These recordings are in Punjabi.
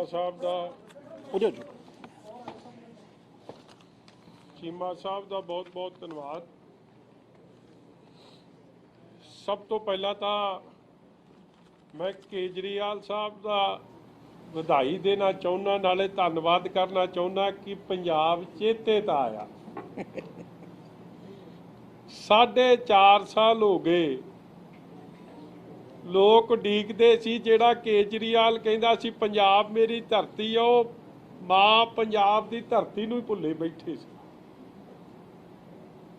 साहब का बहुत बहुत धन्यवाद। सब तो पहला तो मैं केजरीवाल साहब का ਵਧਾਈ देना चाहुंदा, नाले धन्यवाद करना चाहुंदा कि पंजाब चेते तो आया। 4.5 साल हो गए लोग उਡੀਕਦੇ ਸੀ ਜਿਹੜਾ केजरीवाल ਕਹਿੰਦਾ ਸੀ पंजाब मेरी धरती है, वो मां पंजाब की धरती ਨੂੰ ਹੀ ਭੁੱਲੇ बैठे ਸੀ।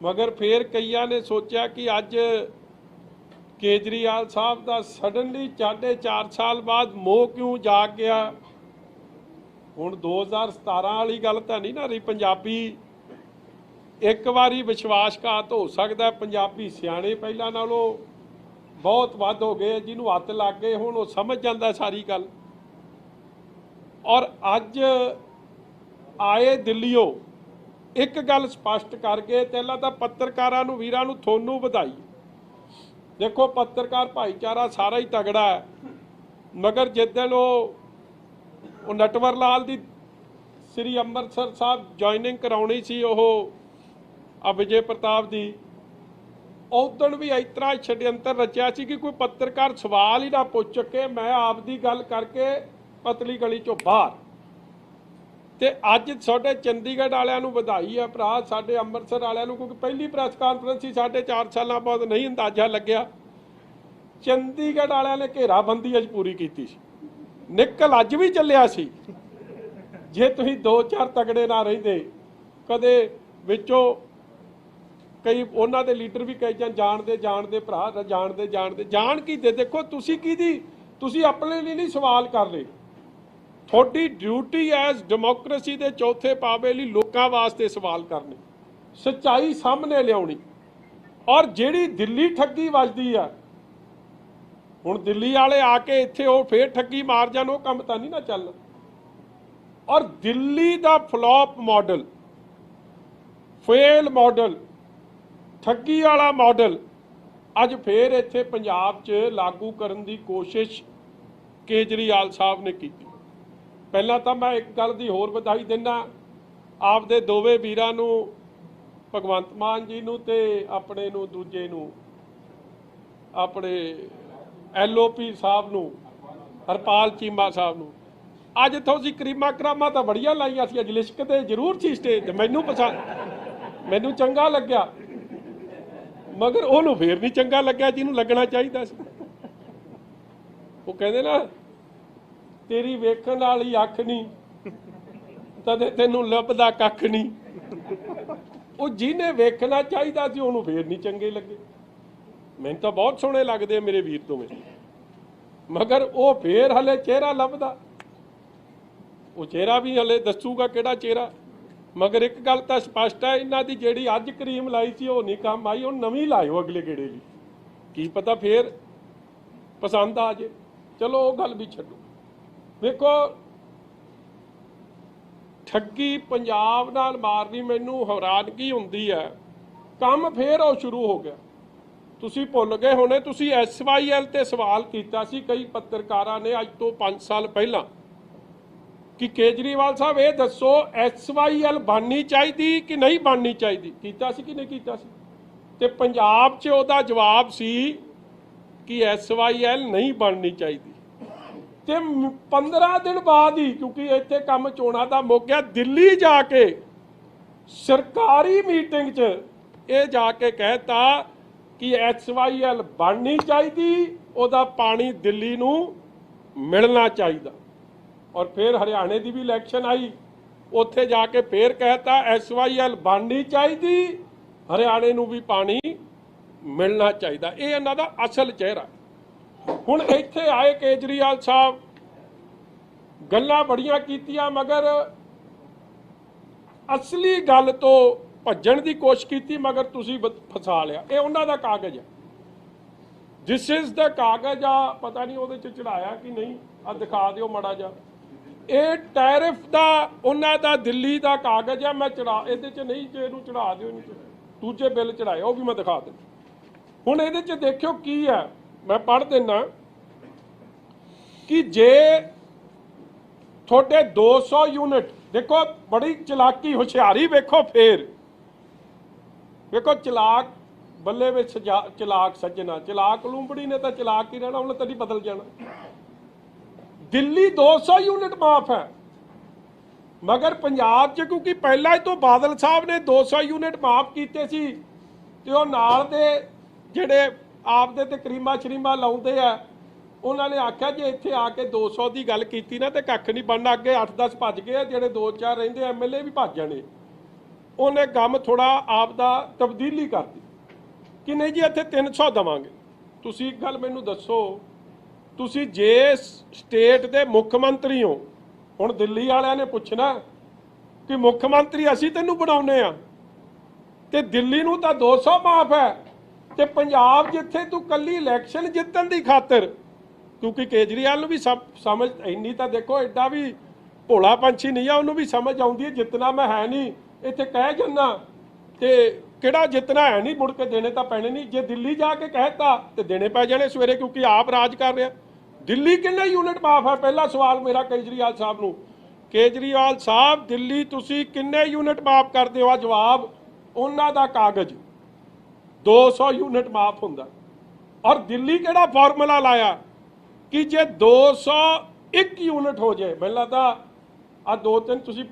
मगर फिर कईयां ने सोचा कि अज केजरीवाल साहब का सडनली 4.5 साल बाद मोह क्यों जाग गया। हुण 2017 वाली गल तो नहीं ना रही। पंजाबी एक बारी विश्वासघात हो सकता, पंजाबी सियाणे पहला नालों बहुत वध हो गए, जिन्होंने हत्थ लग गए हुण वो समझ जाता सारी गल। और अज आए दिल्लीओं एक गल स्पष्ट कर गए। पहला तो पत्रकारां नूं वीरां नूं थोनू बधाई। देखो पत्रकार भाईचारा सारा ही तगड़ा है, मगर जिदन वो नटवर लाल दी श्री अमृतसर साहब जॉइनिंग कराउणी सी विजय प्रताप दी, उदण भी इस तरह छड्यंतर रचिया सी कि कोई पत्रकार सवाल ही ना पुछ सके। मैं आपदी गल करके पतली गली चों बाहर। तो अज साडे चंडीगढ़ वालियां नूं बधाई है भरा, साडे अमृतसर वालियां नूं, क्योंकि पहली प्रैस कानफ्रेंस ही 4.5 साल बाद नहीं अंदाजा लग्या। चंडीगढ़ वालियां ने घेराबंदी अज पूरी की सी, निकल अज भी चलिया सी। जे तुसीं 2-4 तगड़े ना रहिंदे, कदे विचों कई उन्हां दे लीडर भी कई जानते भरा, जानते जान की दे। देखो तुसीं कीदी, तुसीं अपने लिए नहीं सवाल कर रहे। थोड़ी ड्यूटी एज डेमोक्रेसी के चौथे पावे लिए लोगों वास्ते सवाल करने, सच्चाई सामने लियाउणी। और जिहड़ी दिल्ली ठगी वजदी है, हुण दिल्ली वाले आके इत्थे वो फिर ठगी मार जाण, वो काम तां नहीं ना चलना। और दिल्ली का फ्लॉप मॉडल, फेल मॉडल, ठगी वाला मॉडल अज फिर इत्थे पंजाब च लागू करन दी कोशिश केजरीवाल साहब ने की। पहला तो मैं एक गल दी होर बधाई दिना आपदे दोवें वीरां नूं, भगवंत मान जी नूं ते अपने नूं दूजे नूं अपने LOP साहब नूं, हरपाल चीमा साहब नूं। अज तुसीं करीमा करामा तो बड़ियां लाइयां सी, अज लिशकते जरूर सी स्टेज, मैनूं पसंद, मैनूं चंगा लग्या, मगर उहनूं फिर नहीं चंगा लग्या जिन्हों लगना चाहिए सी। वो कहंदे ना तेरी वेखण वाली अख नहीं तदे तैनूं लभदा कख नहीं। वो जिन्हें वेखना चाहिए सी उहनूं फिर नहीं चंगे लगे। मैनूं तां बहुत सोहणे लगदे मेरे वीर दोवें, मगर वो फिर हले चेहरा लभदा, वो चेहरा भी हले दसूगा किहड़ा चेहरा। मगर एक गल तो स्पष्ट है, इन्हां दी जिहड़ी अज क्रीम लाई सी वो नहीं काम आई, हुण नवीं लाओ अगले गेड़े लई, की पता फिर पसंद आ जाए। चलो वो गल भी छड्डो। देखो ठगी पंजाब नाल मारनी मैनूं हैरानगी हुंदी है। काम फिर वो शुरू हो गया। तुसीं भुल गए होने, तुसीं SYL ते सवाल कीता सी कई पत्रकारां ने अज तो 5 साल पहलां कि केजरीवाल साहब ये दसो SYL बननी चाहिए कि नहीं बननी चाहिए, कीता सी कि नहीं कीता सी। ते पंजाब च उहदा जवाब सी कि SYL नहीं बननी चाहिए। ते 15 दिन बाद ही, क्योंकि इत्थे काम चोणां दा मुक गया, दिल्ली जाके सरकारी मीटिंग च ये जाके कहता कि SYL बननी चाहिए, उहदा पानी दिल्ली नूं मिलना चाहिए। और फिर हरियाणे की भी इलैक्शन आई, उत्थे जाके फिर कहता SYL बननी चाहिए, हरियाणे नूं भी पानी मिलना चाहिए। ये इन्हां दा असल चेहरा। हुण इत्थे आए केजरीवाल साहब, गल्लां बड़ियां कीतियां, मगर असली गल तो भज्जण की कोशिश की, मगर तुसीं फसा लिया। ये उन्हां दा कागज़ है, दिस इज़ द कागज़ आ, पता नहीं उहदे च चढ़ाया कि नहीं, आ दिखा दिओ माड़ा जा। ये टैरिफ का उन्हां दा दिल्ली का कागज़ है, मैं चढ़ा इहदे च नहीं, जे इहनूं चढ़ा दिओ, दूजे बिल चढ़ाए वो भी मैं दिखा देना। हुण इहदे च देखियो की है, मैं पढ़ देना कि जे ਤੁਹਾਡੇ 200 यूनिट देखो बड़ी चलाकी हुशियारी वेखो फिर वेखो चलाक बल्ले में चलाक सज्जना चलाक लूंबड़ी ने तो चलाक ही रहना उन्हें तो नहीं बदल जाना। दिल्ली 200 यूनिट माफ है मगर पंजाब च क्योंकि पहला ही तो बादल साहब ने 200 यूनिट माफ किए सी ते ओह नाल दे जिहड़े आप दे ते करीमा शरीमा लाउंदे आ उन्होंने आख्या जे इत्थे आके 200 की गल की ना तो कख नहीं बनना। अगे 8-10 भज गए जोड़े 2-4 रहिंदे MLA भी भज जाने। उन्हें गम थोड़ा आपदा तब्दीली कर दी कि नहीं जी इत्थे 300 देवांगे। तुसी एक गल मैनू दसो तुसी जे स्टेट के मुख्यमंत्री हो हुण दिल्ली वालियां ने पुछना कि मुख्यमंत्री असीं तैनूं बनाउने आ ते दिल्ली नूं तां 200 माफ है ते पंजाब जिथे तू कल्ली इलैक्शन जितण की खातर क्योंकि केजरीवाल भी समझ इन्नी तो देखो एडा भी भोला पंछी नहीं है उन्होंने भी समझ आती है जितना मैं है नहीं इत्थे कह जाना तो किहड़ा जितना है नहीं मुड़ के देने तो पैने नहीं। जे दिल्ली जाके कहता तो देने पै जाने सवेरे क्योंकि आप राज कर रहे। दिल्ली किन्ने यूनिट माफ है पहला सवाल मेरा केजरीवाल साहब नूं। केजरीवाल साहब दिल्ली तुसी किन्ने यूनिट माफ करते हो? जवाब उन्हां दा कागज 200 यूनिट माफ हुंदा और दिल्ली किहड़ा फॉर्मूला लाया कि जे 201 यूनिट हो जाए। मैं लगता आ 2-3 तुसी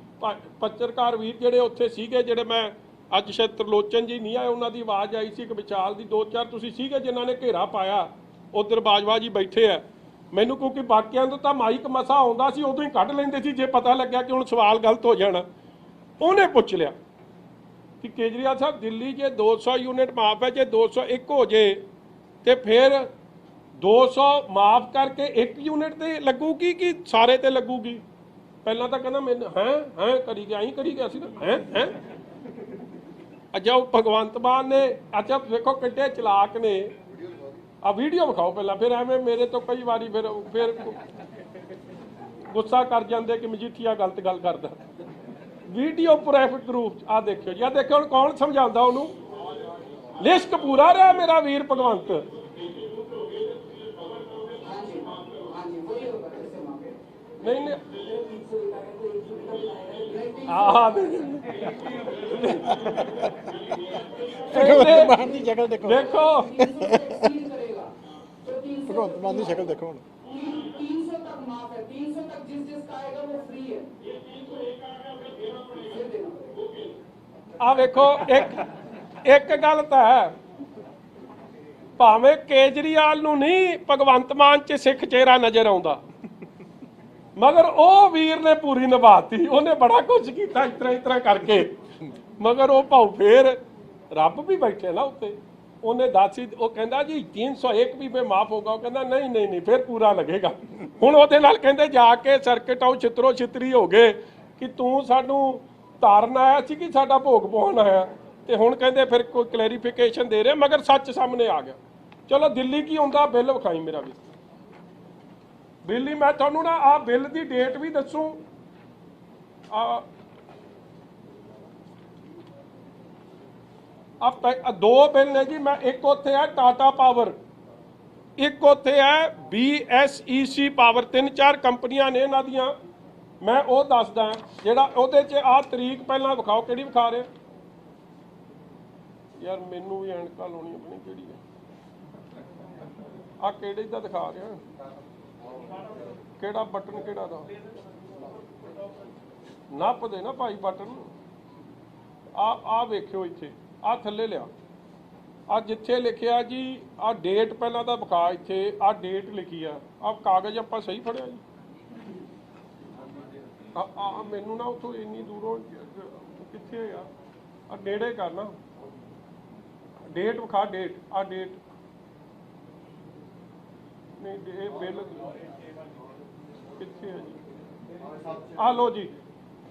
पत्रकार वीर जिहड़े उत्थे सीगे जिहड़े मैं अज शायद त्रिलोचन जी नहीं आए उन्हां दी आवाज़ आई सी कि विचाल दी 2-4 तुसी सीगे जिन्हां ने घेरा पाया उधर बाजवा जी बैठे है। मैनू क्योंकि बाकियां तो माइक मसा आउंदा सी उदों ही कढ लैंदे सी जे पता लग्या कि हुण सवाल गलत हो जाना। उन्हें पुछ लिया कि केजरीवाल साहब दिल्ली जे 200 यूनिट माफ है जे 201 हो जाए तो फिर 200 माफ करके 1 यूनिट ते लगूगी कि सारे ते लगूगी? पहला तो कहना मैंने हैं करी गया करी गया सी ना हैं अच्छा भगवंत मान ने अच्छा देखो किड्डे चलाक ने आ वीडियो विखाओ पहला फिर एवें मेरे तो कई बारी फिर गुस्सा कर जाते कि मजीठिया गलत गल करता। वीडियो प्राइवेट ग्रुप आ देखियो जी आ देखो हुण कौन समझाता उन्होंने लिस्ट पूरा रहा मेरा वीर भगवंत। नहीं शक्ल देखो देखो भगवंत मान की शक्ल देखो 300 तक माफ है 300 तक जिसका आएगा वो फ्री है। आ देखो एक गल तो है भावें केजरीवाल नूं नहीं भगवंत मान च सिख चेहरा नजर आउंदा मगर ओ वीर ने पूरी निभाती। उन्हें बड़ा कुछ किया इस तरह करके मगर वो भाऊ फिर रब भी बैठे ना उत्ते उन्हें दसी वो कहता जी 301 भी मैं माफ होगा। वो कहता नहीं नहीं नहीं फिर पूरा लगेगा। हुण ਉਹਦੇ ਨਾਲ ਕਹਿੰਦੇ जाके सर्किट आउ छित्रो छित्री हो गए कि तू सानू तारन आया सी कि साडा भोग पाउण आया ते हुण कहंदे फिर कोई क्लैरिफिकेशन दे रहे मगर सच सामने आ गया। चलो दिल्ली की आउंदा बिल विखाई मेरा भी बिल ही मैं तुहानू ना आ बिल की डेट भी दसूं। दो बिल ने जी मैं एक उत्थे है टाटा पावर एक उत्थे है BSEC पावर 3-4 कंपनियां ने इन्हां दियां मैं वो दसदा जिहड़ा उहदे च आ तरीक पहलां विखाओ किहड़ी विखा रहे यार मैनू भी ऐनकां लाउणियां पता नहीं किहड़ी है आ किहड़ी दा दिखा रहा किहड़ा बटन किहड़ा दा नप दे ना भाई बटन आ वेखियो इत्थे आ थल्ले लिया आ जिथे लिखिया जी आ डेट पहला तो विखा इत्थे आ डेट लिखी आ कागज आपां सही फड़िया जी मैनू ना उतों इन्नी दूरों कित्थे आ नेड़े करना डेट विखा डेट आ डेट नहीं बिल कित्थे है जी आ लो जी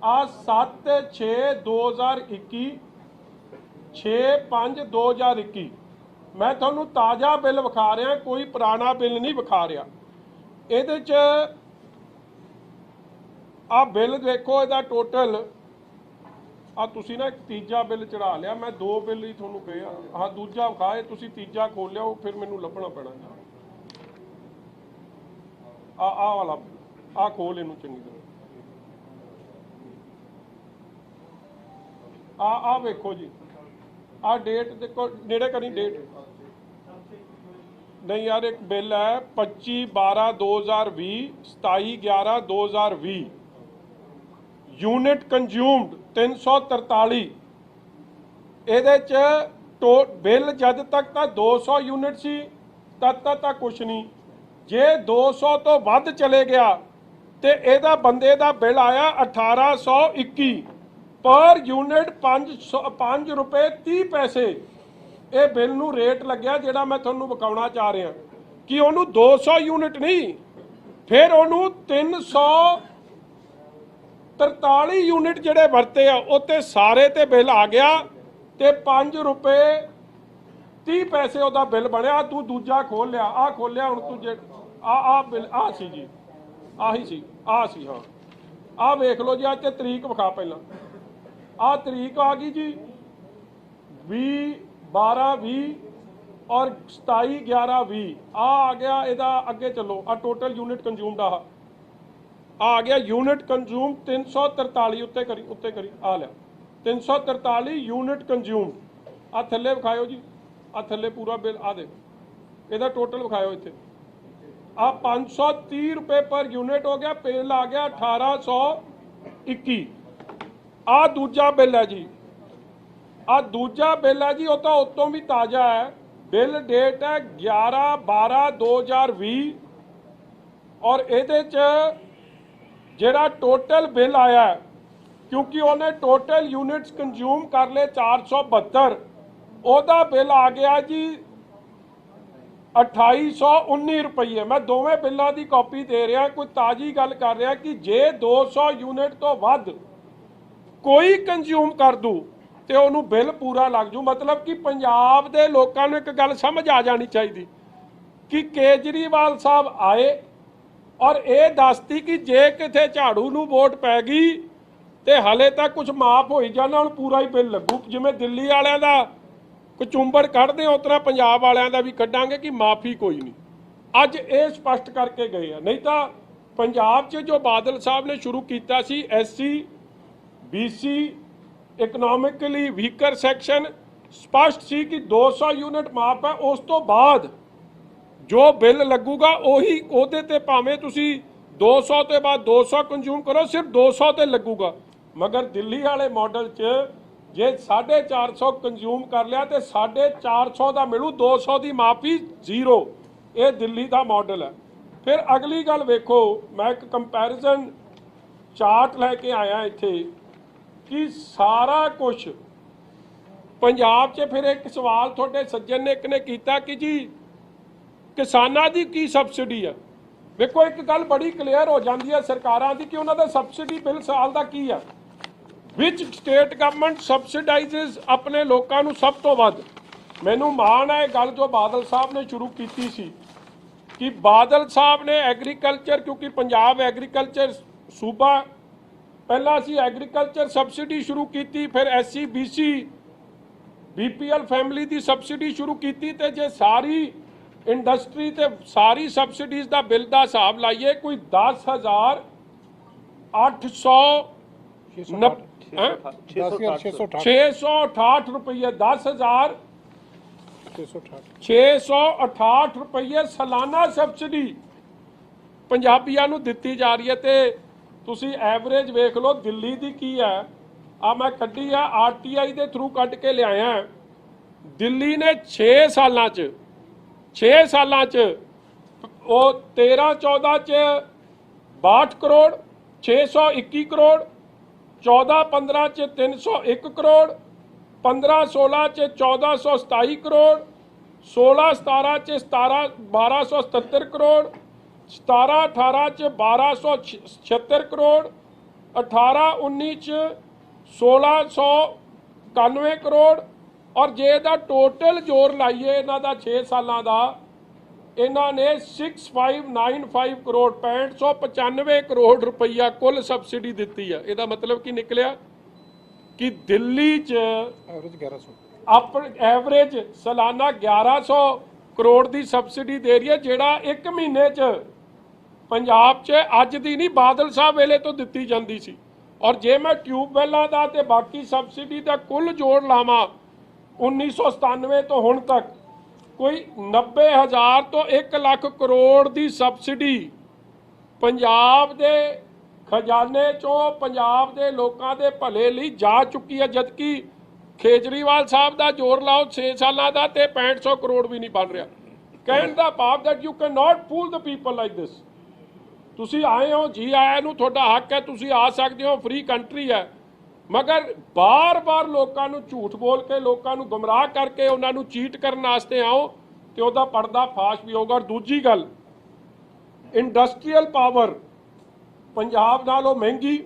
आ 7/6/2021 6/5/2021 मैं तुहानू ताज़ा बिल विखा रहा कोई पुराना बिल नहीं विखा रहा। ये आ बिल देखो इहदा टोटल आ तुसी ना एक तीजा बिल चढ़ा लिया मैं दो बिल ही तुहानू कहे आ दूजा विखाए तुसी तीजा खोल लिया फिर मैनू लभना पैना आ वाला आ खोल इनू चंगी तरह ਆ ਵੇਖੋ ਜੀ, ਆ ਡੇਟ ਦੇਖੋ, ਨੇੜੇ ਕਰੀ ਡੇਟ। ਨਹੀਂ ਯਾਰ, ਇੱਕ ਬਿੱਲ ਹੈ 25/12/2020, 27/11/2020, यूनिट कंज्यूम्ड 343। ਇਹਦੇ ਚ ਬਿੱਲ ਜਦ ਤੱਕ ਤਾਂ 200 यूनिट ਸੀ ਤਦ ਤੱਕ ਤਾਂ ਕੁਛ ਨਹੀਂ। ਜੇ 200 ਤੋਂ ਵੱਧ ਚਲੇ ਗਿਆ ਤੇ ਇਹਦਾ ਬੰਦੇ ਦਾ ਬਿੱਲ ਆਇਆ 1821 ਪਰ यूनिट 5 ਰੁਪਏ 30 ਪੈਸੇ। ਇਹ ਬਿੱਲ ਨੂੰ ਰੇਟ ਲੱਗਿਆ ਜਿਹੜਾ ਮੈਂ ਤੁਹਾਨੂੰ ਵਿਖਾਉਣਾ ਚਾਹ ਰਿਹਾ ਕਿ ਉਹਨੂੰ 200 यूनिट ਨਹੀਂ, ਫਿਰ ਉਹਨੂੰ 343 यूनिट ਜਿਹੜੇ ਵਰਤੇ ਆ ਉੱਤੇ ਸਾਰੇ ਤੇ ਬਿੱਲ ਆ ਗਿਆ ਤੇ 5 ਰੁਪਏ 30 ਪੈਸੇ ਉਹਦਾ ਬਿੱਲ ਬਣਿਆ। ਤੂੰ ਦੂਜਾ ਖੋਲ ਲਿਆ, ਆ ਖੋਲਿਆ ਹੁਣ ਤੂੰ ਆ ਬਿੱਲ ਆ ਸੀ ਜੀ, ਆਹੀ ਸੀ, ਆ ਸੀ। ਹਾਂ ਆ ਵੇਖ ਲਓ ਜੀ, ਅੱਜ ਤੇ ਤਰੀਕ ਵਿਖਾ ਪਹਿਲਾਂ। ਆ ਤਰੀਕ ਆ ਗਈ ਜੀ 20/12/20 ਔਰ 27/11/20 ਆ ਗਿਆ। ਇਹਦਾ ਅੱਗੇ ਚੱਲੋ, ਆ ਟੋਟਲ यूनिट ਕੰਜ਼ਿਊਮਡ ਆ ਗਿਆ। यूनिट ਕੰਜ਼ਿਊਮ 343 ਉੱਤੇ ਕਰੀ ਆ ਲਿਆ 343 यूनिट ਕੰਜ਼ਿਊਮ। ਆ ਥੱਲੇ ਵਿਖਾਇਓ ਜੀ, ਆ ਥੱਲੇ ਪੂਰਾ ਬਿੱਲ ਆ ਦੇ, ਇਹਦਾ ਟੋਟਲ ਵਿਖਾਇਓ ਇੱਥੇ। ਆ 530 ਰੁਪਏ ਪਰ यूनिट ਹੋ ਗਿਆ, ਬਿੱਲ ਆ ਗਿਆ 1821। ਆ ਦੂਜਾ ਬਿੱਲ ਹੈ ਜੀ, ਆ ਦੂਜਾ ਬਿੱਲ ਹੈ ਜੀ, ਉਹ ਤਾਂ ਉਤੋਂ ਵੀ ਤਾਜ਼ਾ ਹੈ। ਬਿੱਲ ਡੇਟ ਹੈ 11/12/2020 ਔਰ ਇਹਦੇ ਚ ਜਿਹੜਾ ਟੋਟਲ ਬਿੱਲ ਆਇਆ, ਕਿਉਂਕਿ ਉਹਨੇ ਟੋਟਲ यूनिट्स ਕੰਜ਼ਿਊਮ ਕਰ ਲਏ 472, ਉਹਦਾ ਬਿੱਲ ਆ ਗਿਆ ਜੀ 2819 ਰੁਪਏ। ਮੈਂ ਦੋਵੇਂ ਬਿੱਲਾਂ ਦੀ ਕਾਪੀ ਦੇ ਰਿਹਾ, ਕੋਈ ਤਾਜ਼ੀ ਗੱਲ ਕਰ ਰਿਹਾ ਕਿ ਜੇ 200 यूनिट ਤੋਂ ਵੱਧ ਕੋਈ ਕੰਜ਼ਿਊਮ ਕਰ ਦੂ ਤੇ ਉਹਨੂੰ ਬਿੱਲ ਪੂਰਾ ਲੱਗ ਜੂ। ਮਤਲਬ ਕਿ ਪੰਜਾਬ ਦੇ ਲੋਕਾਂ ਨੂੰ ਇੱਕ ਗੱਲ ਸਮਝ ਆ ਜਾਣੀ ਚਾਹੀਦੀ ਕਿ ਕੇਜਰੀਵਾਲ ਸਾਹਿਬ ਆਏ ਔਰ ਇਹ ਦੱਸਤੀ ਕਿ ਜੇ ਕਿਤੇ ਝਾੜੂ ਨੂੰ ਵੋਟ ਪੈ ਗਈ ਤੇ ਹਲੇ ਤੱਕ ਕੁਝ ਮਾਫ ਹੋਈ ਜਾਣਾ, ਹੁਣ ਪੂਰਾ ਹੀ ਬਿੱਲ ਲੱਗੂ। ਜਿਵੇਂ ਦਿੱਲੀ ਵਾਲਿਆਂ ਦਾ ਕਚੁੰਬੜ ਕੱਢਦੇ ਉਸ ਤਰ੍ਹਾਂ ਪੰਜਾਬ ਵਾਲਿਆਂ ਦਾ ਵੀ ਕੱਢਾਂਗੇ ਕਿ ਮਾਫੀ ਕੋਈ ਨਹੀਂ। ਅੱਜ ਇਹ ਸਪਸ਼ਟ ਕਰਕੇ ਗਏ ਆ। ਨਹੀਂ ਤਾਂ ਪੰਜਾਬ 'ਚ ਜੋ ਬਾਦਲ ਸਾਹਿਬ ਨੇ ਸ਼ੁਰੂ ਕੀਤਾ ਸੀ SC BC economically weaker section, ਸਪਸ਼ਟ ਸੀ ਕਿ 200 यूनिट ਮਾਫ ਹੈ। ਉਸ ਤੋਂ ਬਾਅਦ ਜੋ ਬਿੱਲ ਲੱਗੂਗਾ ਉਹੀ ਉਹਦੇ ਤੇ ਭਾਵੇਂ ਤੁਸੀਂ 200 ਤੋਂ ਬਾਅਦ 200 ਕੰਜ਼ਿਊਮ ਕਰੋ, ਸਿਰਫ 200 ਤੇ ਲੱਗੂਗਾ। ਮਗਰ ਦਿੱਲੀ ਵਾਲੇ ਮਾਡਲ 'ਚ ਜੇ 450 ਕੰਜ਼ਿਊਮ ਕਰ ਲਿਆ ਤੇ 450 ਦਾ ਮਿਲੂ, 200 ਦੀ ਮਾਫੀ ਜ਼ੀਰੋ। ਇਹ ਦਿੱਲੀ ਦਾ ਮਾਡਲ ਹੈ। ਫਿਰ ਅਗਲੀ ਗੱਲ ਵੇਖੋ, ਮੈਂ ਇੱਕ ਕੰਪੈਰੀਜ਼ਨ ਚਾਰਟ ਲੈ ਕੇ ਆਇਆ ਇੱਥੇ ਕਿ ਸਾਰਾ ਕੁਝ ਪੰਜਾਬ 'ਚ। ਫਿਰ ਇੱਕ ਸਵਾਲ ਤੁਹਾਡੇ ਸੱਜਣ ਨੇ ਇੱਕ ਨੇ ਕੀਤਾ ਕਿ ਜੀ ਕਿਸਾਨਾਂ ਦੀ ਕੀ ਸਬਸਿਡੀ ਆ। ਵੇਖੋ ਇੱਕ ਗੱਲ ਬੜੀ ਕਲੀਅਰ ਹੋ ਜਾਂਦੀ ਹੈ ਸਰਕਾਰਾਂ ਦੀ ਕਿ ਉਹਨਾਂ ਦਾ ਸਬਸਿਡੀ ਬਿੱਲ ਸਾਲ ਦਾ ਕੀ ਆ। ਵਿਚ ਸਟੇਟ ਗਵਰਨਮੈਂਟ ਸਬਸਿਡਾਈਜ਼ਸ ਆਪਣੇ ਲੋਕਾਂ ਨੂੰ ਸਭ ਤੋਂ ਵੱਧ। ਮੈਨੂੰ ਮਾਣ ਹੈ ਇਹ ਗੱਲ ਜੋ ਬਾਦਲ ਸਾਹਿਬ ਨੇ ਸ਼ੁਰੂ ਕੀਤੀ ਸੀ ਕਿ ਬਾਦਲ ਸਾਹਿਬ ਨੇ ਐਗਰੀਕਲਚਰ, ਕਿਉਂਕਿ ਪੰਜਾਬ ਐਗਰੀਕਲਚਰ ਸੂਬਾ, ਪਹਿਲਾਂ ਅਸੀਂ ਐਗਰੀਕਲਚਰ ਸਬਸਿਡੀ ਸ਼ੁਰੂ ਕੀਤੀ, ਫਿਰ SC BC BPL ਫੈਮਿਲੀ ਦੀ ਸਬਸਿਡੀ ਸ਼ੁਰੂ ਕੀਤੀ। ਤੇ ਜੇ ਸਾਰੀ ਇੰਡਸਟਰੀ ਤੇ ਸਾਰੀ ਸਬਸਿਡੀਜ਼ ਦਾ ਬਿੱਲ ਦਾ ਹਿਸਾਬ ਲਾਈਏ ਕੋਈ 10,800 668 ਰੁਪਏ, 10,668 ਰੁਪਏ ਸਾਲਾਨਾ ਸਬਸਿਡੀ ਪੰਜਾਬੀਆਂ ਨੂੰ ਦਿੱਤੀ ਜਾ ਰਹੀ ਹੈ। ਤੇ ਤੁਸੀਂ ਐਵਰੇਜ ਵੇਖ ਲਓ ਦਿੱਲੀ ਦੀ ਕੀ ਹੈ। ਆ ਮੈਂ ਕੱਢੀ ਆ, RTI ਦੇ ਥਰੂ ਕੱਢ ਕੇ ਲਿਆਇਆ। ਦਿੱਲੀ ਨੇ 6 ਸਾਲਾਂ 'ਚ ਉਹ 13-14 'ਚ 62 ਕਰੋੜ, 621 ਕਰੋੜ, 14-15 'ਚ 301 ਕਰੋੜ, 15-16 'ਚ 1427 ਕਰੋੜ, 16-17 'ਚ 1277 ਕਰੋੜ, 17-18 'ਚ 1276 ਕਰੋੜ, 18-19 'ਚ 1691 ਕਰੋੜ। ਔਰ ਜੇ ਇਹਦਾ ਟੋਟਲ ਜੋਰ ਲਾਈਏ ਇਹਨਾਂ ਦਾ 6 ਸਾਲਾਂ ਦਾ, ਇਹਨਾਂ ਨੇ 6595 ਕਰੋੜ 6595 ਕਰੋੜ ਰੁਪਈਆ ਕੁੱਲ ਸਬਸਿਡੀ ਦਿੱਤੀ ਆ। ਇਹਦਾ ਮਤਲਬ ਕੀ ਨਿਕਲਿਆ ਕਿ ਦਿੱਲੀ 'ਚ ਐਵਰੇਜ ਸਾਲਾਨਾ 1100 ਕਰੋੜ ਦੀ ਸਬਸਿਡੀ ਦੇ ਰਹੀ ਹੈ, ਜਿਹੜਾ ਇੱਕ ਮਹੀਨੇ 'ਚ ਪੰਜਾਬ 'ਚ ਅੱਜ ਦੀ ਨਹੀਂ ਬਾਦਲ ਸਾਹਿਬ ਵੇਲੇ ਤੋਂ ਦਿੱਤੀ ਜਾਂਦੀ ਸੀ। ਔਰ ਜੇ ਮੈਂ ਟਿਊਬਵੈੱਲਾਂ ਦਾ ਤੇ ਬਾਕੀ ਸਬਸਿਡੀ ਦਾ ਕੁੱਲ ਜੋੜ ਲਾਵਾਂ 1997 ਤੋਂ ਹੁਣ ਤੱਕ ਕੋਈ 90,000 ਤੋਂ 1 ਲੱਖ ਕਰੋੜ ਦੀ ਸਬਸਿਡੀ ਪੰਜਾਬ ਦੇ ਖਜ਼ਾਨੇ ਚੋਂ ਪੰਜਾਬ ਦੇ ਲੋਕਾਂ ਦੇ ਭਲੇ ਲਈ ਜਾ ਚੁੱਕੀ ਹੈ, ਜਦਕਿ ਕੇਜਰੀਵਾਲ ਸਾਹਿਬ ਦਾ ਜੋਰ ਲਾਓ 6 ਸਾਲਾਂ ਦਾ ਤੇ 6500 ਕਰੋੜ ਵੀ ਨਹੀਂ ਬਣ ਰਿਹਾ। ਕਹਿਣ ਦਾ ਭਾਵ that you cannot fool the people like this। ਤੁਸੀਂ ਆਏ ਹੋ, ਜੀ ਆਇਆਂ ਨੂੰ ਤੁਹਾਡਾ ਹੱਕ ਹੈ, ਤੁਸੀਂ ਆ ਸਕਦੇ ਹੋ, ਫ੍ਰੀ ਕੰਟਰੀ ਹੈ, ਮਗਰ ਬਾਰ-ਬਾਰ ਲੋਕਾਂ ਨੂੰ ਝੂਠ ਬੋਲ ਕੇ, ਲੋਕਾਂ ਨੂੰ ਗੁੰਮਰਾਹ ਕਰਕੇ, ਉਹਨਾਂ ਨੂੰ ਚੀਟ ਕਰਨ ਵਾਸਤੇ ਆਓ ਤੇ ਉਹਦਾ ਪਰਦਾ ਫਾਸ਼ ਵੀ ਹੋਗਾ। ਔਰ ਦੂਜੀ ਗੱਲ, ਇੰਡਸਟਰੀਅਲ ਪਾਵਰ ਪੰਜਾਬ ਨਾਲੋਂ ਮਹਿੰਗੀ,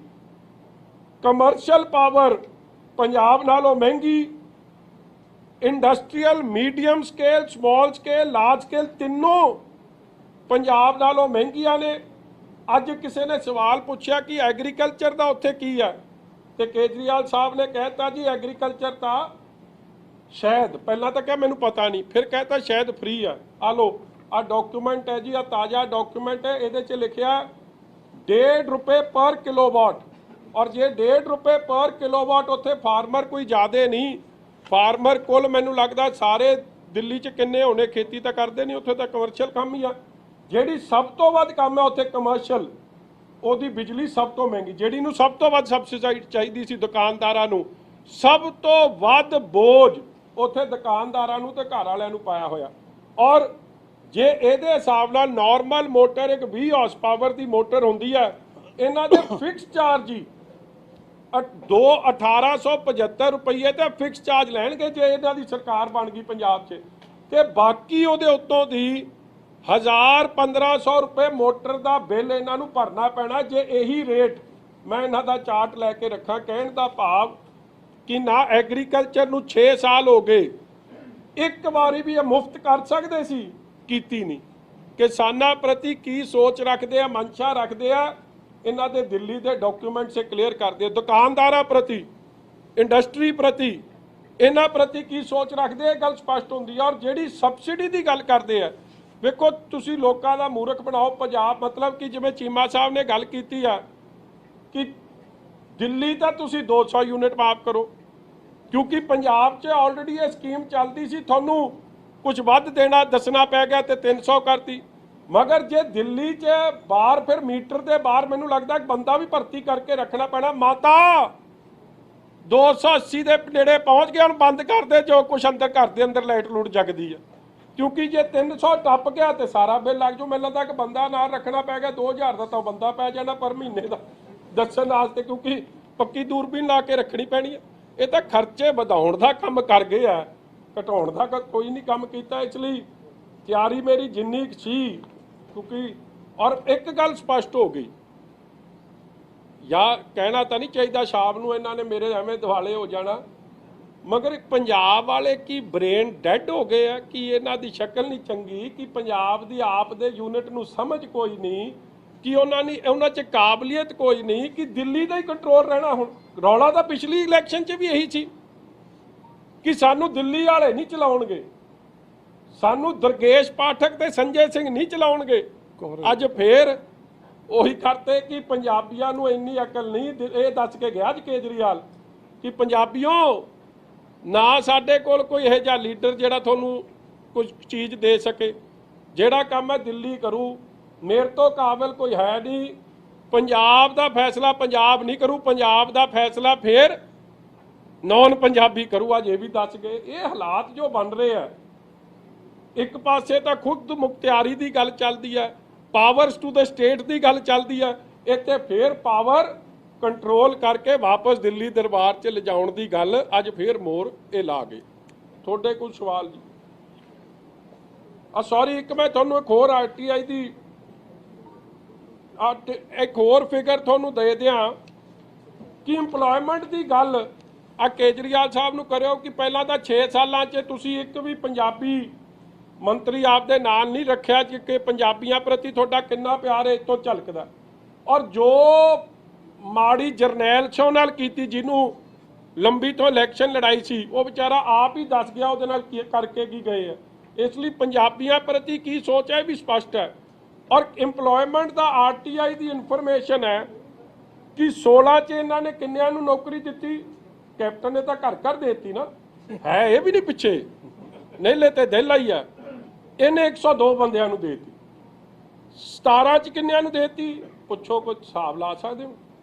ਕਮਰਸ਼ੀਅਲ ਪਾਵਰ ਪੰਜਾਬ ਨਾਲੋਂ ਮਹਿੰਗੀ, industrial medium scale, small scale, large scale ਤਿੰਨੋਂ ਪੰਜਾਬ ਨਾਲੋਂ ਮਹਿੰਗੀਆਂ ਨੇ। ਅੱਜ ਕਿਸੇ ਨੇ ਸਵਾਲ ਪੁੱਛਿਆ ਕਿ ਐਗਰੀਕਲਚਰ ਦਾ ਉੱਥੇ ਕੀ ਹੈ, ਤੇ ਕੇਜਰੀਵਾਲ ਸਾਹਿਬ ਨੇ ਕਹਿਤਾ ਜੀ ਐਗਰੀਕਲਚਰ ਤਾਂ ਸ਼ਾਇਦ, ਪਹਿਲਾਂ ਤਾਂ ਕਿਹਾ ਮੈਨੂੰ ਪਤਾ ਨਹੀਂ, ਫਿਰ ਕਹਿਤਾ ਸ਼ਾਇਦ ਫ੍ਰੀ ਹੈ। ਆ ਲੋ ਆ ਡਾਕੂਮੈਂਟ ਹੈ ਜੀ, ਆ ਤਾਜ਼ਾ ਡਾਕੂਮੈਂਟ ਹੈ, ਇਹਦੇ 'ਚ ਲਿਖਿਆ 1.5 ਰੁਪਏ ਪਰ ਕਿਲੋਵਾਟ। ਔਰ ਜੇ 1.5 ਰੁਪਏ ਪਰ ਕਿਲੋਵਾਟ ਉੱਥੇ ਫਾਰਮਰ ਕੋਈ ਜ਼ਿਆਦੇ ਨਹੀਂ, ਫਾਰਮਰ ਕੁੱਲ ਮੈਨੂੰ ਲੱਗਦਾ ਸਾਰੇ ਦਿੱਲੀ 'ਚ ਕਿੰਨੇ ਹੋਣੇ, ਖੇਤੀ ਤਾਂ ਕਰਦੇ ਨਹੀਂ, ਉੱਥੇ ਤਾਂ ਕਮਰਸ਼ੀਅਲ ਕੰਮ ਹੀ ਆ। ਜਿਹੜੀ ਸਭ ਤੋਂ ਵੱਧ ਕੰਮ ਹੈ ਉੱਥੇ ਕਮਰਸ਼ੀਅਲ, ਉਹਦੀ ਬਿਜਲੀ ਸਭ ਤੋਂ ਮਹਿੰਗੀ, ਜਿਹੜੀ ਨੂੰ ਸਭ ਤੋਂ ਵੱਧ ਸਬਸਿਡੀ ਚਾਹੀਦੀ ਸੀ ਦੁਕਾਨਦਾਰਾਂ ਨੂੰ, ਸਭ ਤੋਂ ਵੱਧ ਬੋਝ ਉੱਥੇ ਦੁਕਾਨਦਾਰਾਂ ਨੂੰ ਤੇ ਘਰ ਵਾਲਿਆਂ ਨੂੰ ਪਾਇਆ ਹੋਇਆ। ਔਰ ਜੇ ਇਹਦੇ ਹਿਸਾਬ ਨਾਲ ਨਾਰਮਲ ਮੋਟਰ ਇੱਕ 20 ਹਾਰਸ ਪਾਵਰ ਦੀ ਮੋਟਰ ਹੁੰਦੀ ਹੈ, ਇਹਨਾਂ ਦੇ ਫਿਕਸ ਚਾਰਜ ਹੀ 1875 ਰੁਪਏ ਤੇ ਫਿਕਸ ਚਾਰਜ ਲੈਣਗੇ ਜੇ ਇਹਨਾਂ ਦੀ ਸਰਕਾਰ ਬਣ ਗਈ ਪੰਜਾਬ 'ਚ, ਤੇ ਬਾਕੀ ਉਹਦੇ ਉੱਤੋਂ ਦੀ 1000-1500 ਰੁਪਏ ਮੋਟਰ ਦਾ ਬਿੱਲ ਇਹਨਾਂ ਨੂੰ ਭਰਨਾ ਪੈਣਾ ਜੇ ਇਹੀ ਰੇਟ। ਮੈਂ ਇਹਨਾਂ ਦਾ ਚਾਰਟ ਲੈ ਕੇ ਰੱਖਾਂ। ਕਹਿਣ ਦਾ ਭਾਵ ਕਿ ਨਾ ਐਗਰੀਕਲਚਰ ਨੂੰ 6 ਸਾਲ ਹੋ ਗਏ, ਇੱਕ ਵਾਰੀ ਵੀ ਇਹ ਮੁਫਤ ਕਰ ਸਕਦੇ ਸੀ, ਕੀਤੀ ਨਹੀਂ। ਕਿਸਾਨਾਂ ਪ੍ਰਤੀ ਕੀ ਸੋਚ ਰੱਖਦੇ ਆ, ਮਨਸ਼ਾ ਰੱਖਦੇ ਆ, ਇਹਨਾਂ ਦੇ ਦਿੱਲੀ ਦੇ ਡਾਕੂਮੈਂਟ ਸੇ ਕਲੀਅਰ ਕਰਦੇ ਆ। ਦੁਕਾਨਦਾਰਾਂ ਪ੍ਰਤੀ, ਇੰਡਸਟਰੀ ਪ੍ਰਤੀ, ਇਹਨਾਂ ਪ੍ਰਤੀ ਕੀ ਸੋਚ ਰੱਖਦੇ ਆ, ਇਹ ਗੱਲ ਸਪਸ਼ਟ ਹੁੰਦੀ ਆ। ਔਰ ਜਿਹੜੀ ਸਬਸਿਡੀ ਦੀ ਗੱਲ ਕਰਦੇ ਆ, ਵੇਖੋ ਤੁਸੀਂ ਲੋਕਾਂ ਦਾ ਮੂਰਖ ਬਣਾਓ ਪੰਜਾਬ, ਮਤਲਬ ਕਿ ਜਿਵੇਂ ਚੀਮਾ ਸਾਹਿਬ ਨੇ ਗੱਲ ਕੀਤੀ ਆ ਕਿ ਦਿੱਲੀ ਤਾਂ ਤੁਸੀਂ 200 ਯੂਨਿਟ ਮਾਫ ਕਰੋ, ਕਿਉਂਕਿ ਪੰਜਾਬ 'ਚ ਆਲਰੇਡੀ ਇਹ ਸਕੀਮ ਚੱਲਦੀ ਸੀ, ਤੁਹਾਨੂੰ ਕੁਝ ਵੱਧ ਦੇਣਾ ਦੱਸਣਾ ਪੈ ਗਿਆ ਤੇ 300 ਕਰਤੀ। ਮਗਰ ਜੇ ਦਿੱਲੀ 'ਚ ਬਾਹਰ ਫਿਰ ਮੀਟਰ ਦੇ ਬਾਹਰ ਮੈਨੂੰ ਲੱਗਦਾ ਬੰਦਾ ਵੀ ਭਰਤੀ ਕਰਕੇ ਰੱਖਣਾ ਪੈਣਾ। ਮਾਤਾ 280 ਦੇ ਨੇੜੇ ਪਹੁੰਚ ਗਿਆ, ਹੁਣ ਬੰਦ ਕਰ ਦੇ ਜੋ ਕੁਛ ਅੰਦਰ ਘਰ ਦੇ ਅੰਦਰ ਲਾਈਟ ਲੂਟ ਜਗਦੀ ਆ, ਕਿਉਂਕਿ ਜੇ 300 ਟੱਪ ਗਿਆ ਤੇ ਸਾਰਾ ਬਿੱਲ ਲੱਗ ਜਾਊ। ਮੈਨੂੰ ਲੱਗਦਾ ਕਿ ਬੰਦਾ ਨਾਲ ਰੱਖਣਾ ਪੈ ਗਿਆ, 2000 ਦਾ ਤਾਂ ਬੰਦਾ ਪੈ ਜਾਣਾ ਪਰ ਮਹੀਨੇ ਦਾ ਦੱਸਣ ਵਾਸਤੇ, ਕਿਉਂਕਿ ਪੱਕੀ ਦੂਰਬੀਨ ਲਾ ਕੇ ਰੱਖਣੀ ਪੈਣੀ ਹੈ। ਇਹ ਤਾਂ ਖਰਚੇ ਵਧਾਉਣ ਦਾ ਕੰਮ ਕਰ ਗਏ ਆ, ਘਟਾਉਣ ਦਾ ਕੋਈ ਨਹੀਂ ਕੰਮ ਕੀਤਾ। ਇਸ ਲਈ ਤਿਆਰੀ ਮੇਰੀ ਜਿੰਨੀ ਸੀ, ਕਿਉਂਕਿ ਔਰ ਇੱਕ ਗੱਲ ਸਪਸ਼ਟ ਹੋ ਗਈ, ਜਾਂ ਕਹਿਣਾ ਤਾਂ ਨਹੀਂ ਚਾਹੀਦਾ ਸ਼ਾਮ ਨੂੰ ਇਹਨਾਂ ਨੇ ਮੇਰੇ ਐਵੇਂ ਦਿਵਾਲੇ ਹੋ ਜਾਣਾ, ਮਗਰ ਪੰਜਾਬ ਵਾਲੇ ਕੀ ਬ੍ਰੇਨ ਡੈਡ ਹੋ ਗਏ ਆ ਕਿ ਇਹਨਾਂ ਦੀ ਸ਼ਕਲ ਨਹੀਂ ਚੰਗੀ, ਕਿ ਪੰਜਾਬ ਦੀ ਆਪ ਦੇ ਯੂਨਿਟ ਨੂੰ ਸਮਝ ਕੋਈ ਨਹੀਂ, ਕਿ ਉਹਨਾਂ 'ਚ ਕਾਬਲੀਅਤ ਕੋਈ ਨਹੀਂ, ਕਿ ਦਿੱਲੀ ਦਾ ਹੀ ਕੰਟਰੋਲ ਰਹਿਣਾ। ਹੁਣ ਰੌਲਾ ਤਾਂ ਪਿਛਲੀ ਇਲੈਕਸ਼ਨ 'ਚ ਵੀ ਇਹੀ ਸੀ ਕਿ ਸਾਨੂੰ ਦਿੱਲੀ ਵਾਲੇ ਨਹੀਂ ਚਲਾਉਣਗੇ, ਸਾਨੂੰ ਦੁਰਗੇਸ਼ ਪਾਠਕ ਤੇ ਸੰਜੇ ਸਿੰਘ ਨਹੀਂ ਚਲਾਉਣਗੇ। ਅੱਜ ਫੇਰ ਉਹੀ ਕਰਤੇ ਕਿ ਪੰਜਾਬੀਆਂ ਨੂੰ ਇੰਨੀ ਅਕਲ ਨਹੀਂ। ਇਹ ਦੱਸ ਕੇ ਗਿਆ ਅੱਜ ਕੇਜਰੀਵਾਲ ਕਿ ਪੰਜਾਬੀਓ, ਨਾ ਸਾਡੇ ਕੋਲ ਕੋਈ ਇਹੋ ਜਿਹਾ ਲੀਡਰ ਜਿਹੜਾ ਤੁਹਾਨੂੰ ਕੁਝ ਚੀਜ਼ ਦੇ ਸਕੇ, ਜਿਹੜਾ ਕੰਮ ਹੈ ਦਿੱਲੀ ਕਰੂ, ਮੇਰੇ ਤੋਂ ਕਾਬਿਲ ਕੋਈ ਹੈ ਨਹੀਂ। ਪੰਜਾਬ ਦਾ ਫੈਸਲਾ ਪੰਜਾਬ ਨਹੀਂ ਕਰੂ, ਪੰਜਾਬ ਦਾ ਫੈਸਲਾ ਫੇਰ ਨੌਨ ਪੰਜਾਬੀ ਕਰੂ। ਅੱਜ ਇਹ ਵੀ ਦੱਸ ਗਏ। ਇਹ ਹਾਲਾਤ ਜੋ ਬਣ ਰਹੇ ਆ, ਇੱਕ ਪਾਸੇ ਤਾਂ ਖੁਦ ਮੁਖਤਿਆਰੀ ਦੀ ਗੱਲ ਚੱਲਦੀ ਹੈ, ਪਾਵਰਸ ਟੂ ਦ ਸਟੇਟ ਦੀ ਗੱਲ ਚੱਲਦੀ ਹੈ, ਇੱਥੇ ਫੇਰ ਪਾਵਰ ਕੰਟਰੋਲ ਕਰਕੇ ਵਾਪਸ ਦਿੱਲੀ ਦਰਬਾਰ 'ਚ ਲਿਜਾਉਣ ਦੀ ਗੱਲ ਅੱਜ ਫੇਰ ਮੋਹਰ ਇਹ ਲਾ ਗਏ। ਤੁਹਾਡੇ ਕੋਈ ਸਵਾਲ ਜੀ? ਸੌਰੀ, ਇੱਕ ਮੈਂ ਤੁਹਾਨੂੰ ਇੱਕ ਹੋਰ RTI ਦੀ ਇੱਕ ਹੋਰ ਫਿਗਰ ਤੁਹਾਨੂੰ ਦੇ ਦਿਆਂ ਕਿ ਇੰਪਲੋਇਮੈਂਟ ਦੀ ਗੱਲ ਆ ਕੇਜਰੀਵਾਲ ਸਾਹਿਬ ਨੂੰ ਕਰਿਓ ਕਿ ਪਹਿਲਾਂ ਤਾਂ 6 ਸਾਲਾਂ 'ਚ ਤੁਸੀਂ ਇੱਕ ਵੀ ਪੰਜਾਬੀ ਮੰਤਰੀ ਆਪਦੇ ਨਾਲ ਨਹੀਂ ਰੱਖਿਆ, ਕਿ ਪੰਜਾਬੀਆਂ ਪ੍ਰਤੀ ਤੁਹਾਡਾ ਕਿੰਨਾ ਪਿਆਰ ਹੈ ਇੱਥੋਂ ਝਲਕਦਾ। ਔਰ ਜੋ ਮਾੜੀ ਜਰਨੈਲ ਸਿੰਘ ਨਾਲ ਕੀਤੀ, ਜਿਹਨੂੰ ਲੰਬੀ ਤੋਂ ਇਲੈਕਸ਼ਨ ਲੜਾਈ ਸੀ, ਉਹ ਵਿਚਾਰਾ ਆਪ ਹੀ ਦੱਸ ਗਿਆ ਉਹਦੇ ਨਾਲ ਕੀ ਕਰਕੇ ਕੀ ਗਏ ਆ। ਇਸ ਲਈ ਪੰਜਾਬੀਆਂ ਪ੍ਰਤੀ ਕੀ ਸੋਚ ਹੈ ਵੀ ਸਪਸ਼ਟ ਹੈ। ਔਰ ਇੰਪਲੋਇਮੈਂਟ ਦਾ RTI ਦੀ ਇਨਫੋਰਮੇਸ਼ਨ ਹੈ ਕਿ 16 ਚ ਇਹਨਾਂ ਨੇ ਕਿੰਨਿਆਂ ਨੂੰ ਨੌਕਰੀ ਦਿੱਤੀ? ਕੈਪਟਨ ਨੇ ਤਾਂ ਘਰ ਘਰ ਦੇ ਦਿੱਤੀ ਨਾ, ਹੈ ਇਹ ਵੀ ਨਹੀਂ ਪਿੱਛੇ, ਨਹੀਂ ਲੈਤੇ ਦਿਲ ਆਈ ਆ। ਇਹਨੇ 102 ਬੰਦਿਆਂ ਨੂੰ ਦੇ ਦਿੱਤੀ। 17 ਚ ਕਿੰਨਿਆਂ ਨੂੰ ਦੇ ਦਿੱਤੀ? ਪੁੱਛੋ, ਕੁਝ ਹਿਸਾਬ ਲਾ ਸਕਦੇ ਹੋ?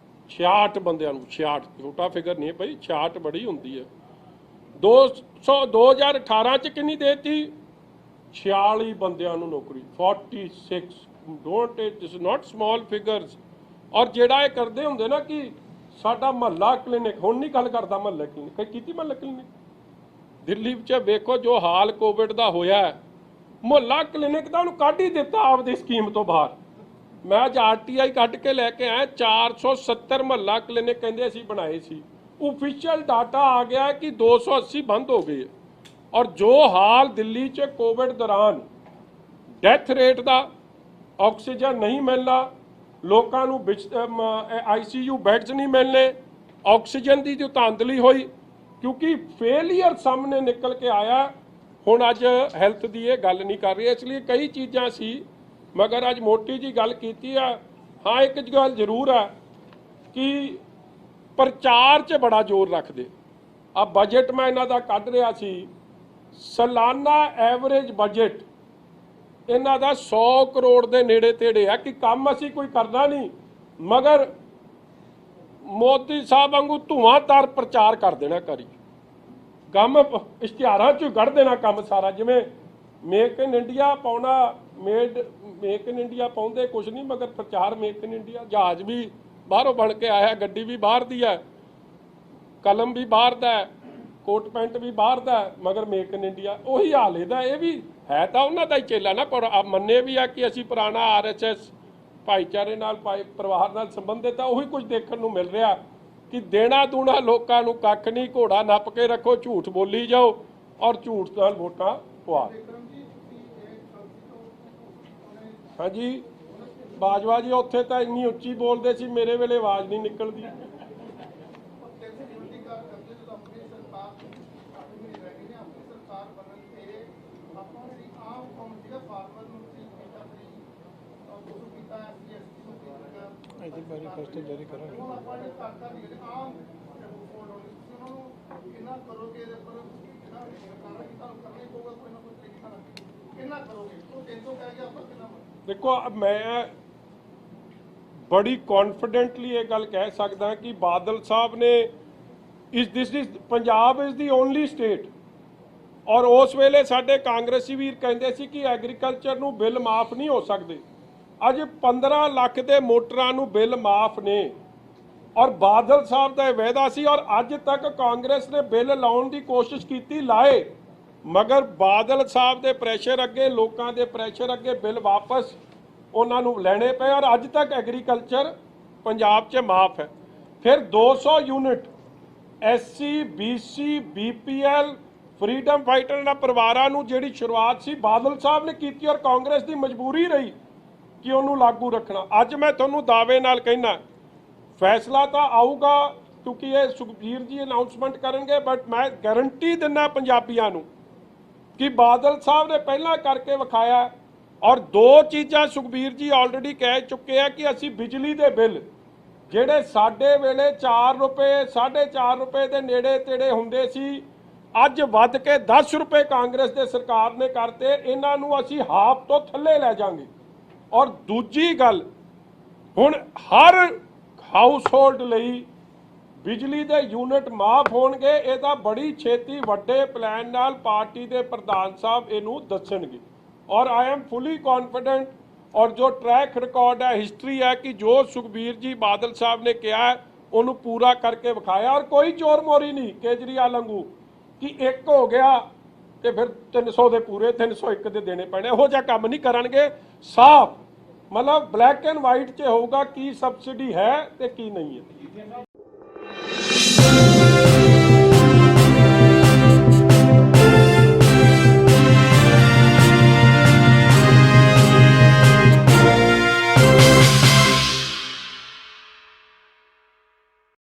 66 ਬੰਦਿਆਂ ਨੂੰ। 66 ਛੋਟਾ ਫਿਗਰ ਨਹੀਂ ਭਾਈ, 66 ਬੜੀ ਹੁੰਦੀ ਹੈ। 2018 ਚ ਕਿੰਨੀ ਦੇ ਦਿੱਤੀ? 46 ਬੰਦਿਆਂ ਨੂੰ ਨੌਕਰੀ। 46 don't, it is not small figures. ਔਰ ਜਿਹੜਾ ਇਹ ਕਰਦੇ ਹੁੰਦੇ ਨਾ ਕਿ ਸਾਡਾ ਮਹੱਲਾ ਕਲੀਨਿਕ, ਹੁਣ ਨਹੀਂ ਗੱਲ ਕਰਦਾ ਮਹੱਲਾ ਕਲੀਨਿਕ, ਕੀਤੀ ਮਹੱਲਾ ਕਲੀਨਿਕ ਦਿੱਲੀ ਵਿੱਚ ਵੇਖੋ ਜੋ ਹਾਲ ਕੋਵਿਡ ਦਾ ਹੋਇਆ, ਮੁਹੱਲਾ ਕਲੀਨਿਕ ਦਾ ਉਹਨੂੰ ਕੱਢ ਹੀ ਦਿੱਤਾ ਆਪਦੀ ਸਕੀਮ ਤੋਂ ਬਾਹਰ। ਮੈਂ ਅੱਜ ਆਰਟੀਆਈ ਕੱਢ ਕੇ ਲੈ ਕੇ ਆਇਆ, 470 ਮੁਹੱਲਾ ਕਲੀਨਿਕ ਕਹਿੰਦੇ ਅਸੀਂ ਬਣਾਏ ਸੀ, ਓਫੀਸ਼ੀਅਲ ਡਾਟਾ ਆ ਗਿਆ ਕਿ 280 ਬੰਦ ਹੋ ਗਏ। ਔਰ ਜੋ ਹਾਲ ਦਿੱਲੀ 'ਚ ਕੋਵਿਡ ਦੌਰਾਨ ਡੈਥ ਰੇਟ ਦਾ, ਆਕਸੀਜਨ ਨਹੀਂ ਮਿਲਣਾ, ਲੋਕਾਂ ਨੂੰ ਆਈਸੀਯੂ ਬੈਡਸ ਨਹੀਂ ਮਿਲਣੇ, ਆਕਸੀਜਨ ਦੀ ਜੋ ਧਾਂਦਲੀ ਹੋਈ, ਕਿਉਂਕਿ ਫੇਲੀਅਰ ਸਾਹਮਣੇ ਨਿਕਲ ਕੇ ਆਇਆ। ਹੁਣ ਅੱਜ ਹੈਲਥ ਦੀ ਇਹ ਗੱਲ ਨਹੀਂ ਕਰ ਰਹੀ, ਇਸ ਲਈ ਕਈ ਚੀਜ਼ਾਂ ਸੀ, ਮਗਰ ਅੱਜ ਮੋਟੀ ਜੀ ਗੱਲ ਕੀਤੀ ਆ। ਹਾਂ, ਇੱਕ ਗੱਲ ਜ਼ਰੂਰ ਹੈ ਕਿ ਪ੍ਰਚਾਰ 'ਚ ਬੜਾ ਜ਼ੋਰ ਰੱਖਦੇ ਆ। ਬਜਟ ਮੈਂ ਇਹਨਾਂ ਦਾ ਕੱਢ ਰਿਹਾ ਸੀ, ਸਾਲਾਨਾ ਐਵਰੇਜ ਬਜਟ ਇਹਨਾਂ ਦਾ 100 ਕਰੋੜ ਦੇ ਨੇੜੇ ਤੇੜੇ ਆ। ਕਿ ਕੰਮ ਅਸੀਂ ਕੋਈ ਕਰਨਾ ਨਹੀਂ, ਮਗਰ ਮੋਦੀ ਸਾਹਿਬ ਵਾਂਗੂ ਧੂਆਂਧਾਰ ਪ੍ਰਚਾਰ ਕਰ ਦੇਣਾ ਕਰੀ ਕੰਮ, ਇਸ਼ਤਿਹਾਰਾਂ 'ਚ ਕੱਢ ਦੇਣਾ ਕੰਮ ਸਾਰਾ। ਜਿਵੇਂ ਮੇਕ ਇਨ ਇੰਡੀਆ ਪਾਉਣਾ, ਮੇਕ ਇਨ ਇੰਡੀਆ ਪਾਉਂਦੇ ਕੁਛ ਨਹੀਂ, ਮਗਰ ਪ੍ਰਚਾਰ ਮੇਕ ਇਨ ਇੰਡੀਆ। ਜਹਾਜ਼ ਵੀ ਬਾਹਰੋਂ ਬਣ ਕੇ ਆਇਆ, ਗੱਡੀ ਵੀ ਬਾਹਰ ਦੀ ਹੈ, ਕਲਮ ਵੀ ਬਾਹਰ ਦਾ ਹੈ, ਕੋਟ ਪੈਂਟ ਵੀ ਬਾਹਰ ਦਾ, ਮਗਰ ਮੇਕ ਇਨ ਇੰਡੀਆ। ਉਹੀ ਹਾਲ ਇਹਦਾ। ਇਹ ਵੀ ਹੈ ਤਾਂ ਉਹਨਾਂ ਦਾ ਹੀ ਚੇਲਾ ਨਾ, ਪਰ ਮੰਨੇ ਵੀ ਆ ਕਿ ਅਸੀਂ ਪੁਰਾਣਾ ਆਰਐਸਐਸ ਭਾਈਚਾਰੇ ਨਾਲ ਪਰਿਵਾਰ ਨਾਲ ਸੰਬੰਧਿਤ ਆ। ਉਹੀ ਕੁਝ ਦੇਖਣ ਨੂੰ ਮਿਲ ਰਿਹਾ ਕਿ ਦੇਣਾ ਦੂਣਾ ਲੋਕਾਂ ਨੂੰ ਕੱਖ ਨਹੀਂ, ਘੋੜਾ ਨੱਪ ਕੇ ਰੱਖੋ, ਝੂਠ ਬੋਲੀ ਜਾਓ ਔਰ ਝੂਠ ਨਾਲ ਵੋਟਾਂ ਪਵਾ। ਹਾਂਜੀ ਬਾਜਵਾ ਜੀ, ਉੱਥੇ ਤਾਂ ਇੰਨੀ ਉੱਚੀ ਬੋਲਦੇ ਸੀ, ਮੇਰੇ ਵੇਲੇ ਆਵਾਜ਼ ਨਹੀਂ ਨਿਕਲਦੀ। ਮੈਨੀਫੈਸਟੋ ਜਾਰੀ ਕਰਾਂਗੇ। ਦੇਖੋ, ਮੈਂ ਬੜੀ ਕੌਨਫੀਡੈਂਟਲੀ ਇਹ ਗੱਲ ਕਹਿ ਸਕਦਾ ਕਿ ਬਾਦਲ ਸਾਹਿਬ ਨੇ Punjab is the only state. ਔਰ ਉਸ ਵੇਲੇ ਸਾਡੇ ਕਾਂਗਰਸੀ ਵੀਰ ਕਹਿੰਦੇ ਸੀ ਕਿ ਐਗਰੀਕਲਚਰ ਨੂੰ ਬਿੱਲ ਮਾਫ ਨਹੀਂ ਹੋ ਸਕਦੇ। ਅੱਜ 15 ਲੱਖ ਦੇ ਮੋਟਰਾਂ ਨੂੰ ਬਿੱਲ ਮਾਫ ਨੇ, ਔਰ ਬਾਦਲ ਸਾਹਿਬ ਦਾ ਇਹ ਵਾਅਦਾ ਸੀ। ਔਰ ਅੱਜ ਤੱਕ ਕਾਂਗਰਸ ਨੇ ਬਿੱਲ ਲਾਉਣ ਦੀ ਕੋਸ਼ਿਸ਼ ਕੀਤੀ, ਲਾਏ, ਮਗਰ ਬਾਦਲ ਸਾਹਿਬ ਦੇ ਪ੍ਰੈਸ਼ਰ ਅੱਗੇ, ਲੋਕਾਂ ਦੇ ਪ੍ਰੈਸ਼ਰ ਅੱਗੇ ਬਿੱਲ ਵਾਪਸ ਉਹਨਾਂ ਨੂੰ ਲੈਣੇ ਪਏ। ਔਰ ਅੱਜ ਤੱਕ ਐਗਰੀਕਲਚਰ ਪੰਜਾਬ 'ਚ ਮਾਫ ਹੈ। ਫਿਰ 200 unit SC, BC, BPL, freedom fighter ਨਾਲ ਪਰਿਵਾਰਾਂ ਨੂੰ ਜਿਹੜੀ ਸ਼ੁਰੂਆਤ ਸੀ ਬਾਦਲ ਸਾਹਿਬ ਨੇ ਕੀਤੀ, ਔਰ ਕਾਂਗਰਸ ਦੀ ਮਜਬੂਰੀ ਰਹੀ ਕਿ ਉਹਨੂੰ ਲਾਗੂ ਰੱਖਣਾ। ਅੱਜ ਮੈਂ ਤੁਹਾਨੂੰ ਦਾਅਵੇ ਨਾਲ ਕਹਿਣਾ ਫੈਸਲਾ ਤਾਂ ਆਊਗਾ, ਕਿਉਂਕਿ ਇਹ ਸੁਖਬੀਰ ਜੀ ਅਨਾਉਂਸਮੈਂਟ ਕਰਨਗੇ, ਬਟ ਮੈਂ ਗਾਰੰਟੀ ਦਿੰਦਾ ਪੰਜਾਬੀਆਂ ਨੂੰ ਕਿ ਬਾਦਲ ਸਾਹਿਬ ਨੇ ਪਹਿਲਾਂ ਕਰਕੇ ਵਿਖਾਇਆ। ਔਰ ਦੋ ਚੀਜ਼ਾਂ ਸੁਖਬੀਰ ਜੀ ਆਲਰੇਡੀ ਕਹਿ ਚੁੱਕੇ ਆ ਕਿ ਅਸੀਂ ਬਿਜਲੀ ਦੇ ਬਿੱਲ ਜਿਹੜੇ ਸਾਡੇ ਵੇਲੇ 4 ਰੁਪਏ 4.5 ਰੁਪਏ ਦੇ ਨੇੜੇ ਤੇੜੇ ਹੁੰਦੇ ਸੀ, ਅੱਜ ਵੱਧ ਕੇ 10 ਰੁਪਏ ਕਾਂਗਰਸ ਦੇ ਸਰਕਾਰ ਨੇ ਕਰਤੇ। ਇਹਨਾਂ ਨੂੰ ਅਸੀਂ ਹਾਫ ਤੋਂ ਥੱਲੇ ਲੈ ਜਾਾਂਗੇ। ਔਰ ਦੂਜੀ ਗੱਲ, ਹੁਣ ਹਰ ਹਾਊਸ ਹੋਲਡ ਲਈ ਬਿਜਲੀ ਦੇ ਯੂਨਿਟ ਮਾਫ ਹੋਣਗੇ। ਇਹਦਾ ਬੜੀ ਛੇਤੀ ਵੱਡੇ ਪਲਾਨ ਨਾਲ ਪਾਰਟੀ ਦੇ ਪ੍ਰਧਾਨ ਸਾਹਿਬ ਇਹਨੂੰ ਦੱਸਣਗੇ। ਔਰ ਆਈ ਐਮ ਫੁਲੀ ਕੌਨਫੀਡੈਂਟ, ਔਰ ਜੋ ਟਰੈਕ ਰਿਕਾਰਡ ਹੈ, ਹਿਸਟਰੀ ਹੈ ਕਿ ਜੋ ਸੁਖਬੀਰ ਜੀ ਬਾਦਲ ਸਾਹਿਬ ਨੇ ਕਿਹਾ ਉਹਨੂੰ ਪੂਰਾ ਕਰਕੇ ਵਿਖਾਇਆ। ਔਰ ਕੋਈ ਚੋਰ ਮੋਰੀ ਨਹੀਂ ਕੇਜਰੀਵਾਲ ਵਾਂਗੂ ਕਿ ਇੱਕ ਹੋ ਗਿਆ ਤੇ ਫਿਰ 300 ਦੇ ਪੂਰੇ 301 ਦੇ ਦੇਣੇ ਪੈਣੇ। ਇਹੋ ਜਿਹਾ ਕੰਮ ਨਹੀਂ ਕਰਨਗੇ। ਸਾਫ਼ ਮਤਲਬ ਬਲੈਕ ਐਂਡ ਵਾਈਟ 'ਚ ਹੋਊਗਾ ਕੀ ਸਬਸਿਡੀ ਹੈ ਤੇ ਕੀ ਨਹੀਂ ਹੈ।